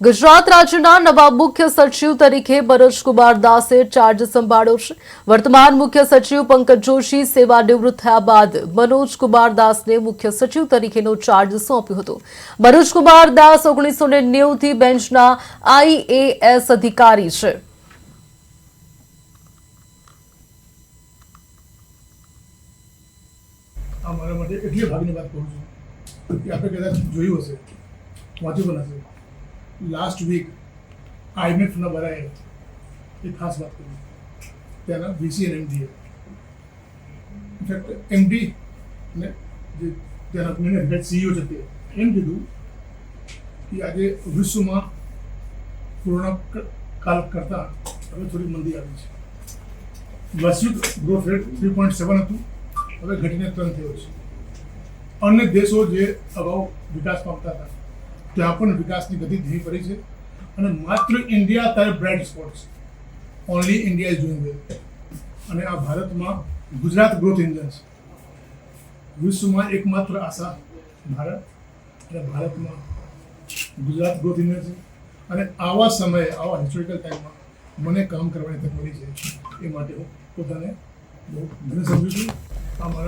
ગુજરાત રાજ્યના નવા મુખ્ય સચિવ તરીકે મનોજકુમાર દાસે ચાર્જ સંભાળ્યો છે। વર્તમાન મુખ્ય સચિવ પંકજ જોશી સેવાનિવૃત્ત થયા બાદ મનોજકુમાર દાસને મુખ્ય સચિવ તરીકેનો ચાર્જ સોંપ્યો હતો। મનોજકુમાર દાસ 1990 થી બેન્ચના IAS અધિકારી છે। મારા માટે એટલી ભાગની વાત કરું છું કે આપણે કદાચ જોયું હશે, વાંચ્યું પણ હશે। લાસ્ટ વીક IMFના બરાએ એક ખાસ વાત કરી, ત્યાંના VC અને MD ઇનફેક્ટ MD અને જે ત્યાંના કંપનીના CEO છે તે એમ કીધું કે આજે વિશ્વમાં કોરોના કાળ કરતાં હવે થોડી મંદી આવી છે। વૈશ્વિક ગ્રોથ રેટ 3.7 હતું, હવે ઘટીને 3 થયો છે। અન્ય દેશો જે અગાઉ વિકાસ પામતા હતા ત્યાં પણ વિકાસની ગતિ ધીમી પડી છે અને માત્ર ઇન્ડિયા અત્યારે બ્રાઇટ સ્પોટ છે। ઓનલી ઇન્ડિયા ઇઝ ડુઇંગ વેલ અને આ ભારતમાં ગુજરાત ગ્રોથ એન્જિન છે। વિશ્વમાં એકમાત્ર આશા ભારત અને ભારતમાં ગુજરાત ગ્રોથ એન્જિન છે અને આવા સમયે આવા હિસ્ટોરિકલ ટાઈમમાં મને કામ કરવાની તક મળી છે, એ માટે હું પોતાને બહુ ધન્ય સમજું છું। આ મારા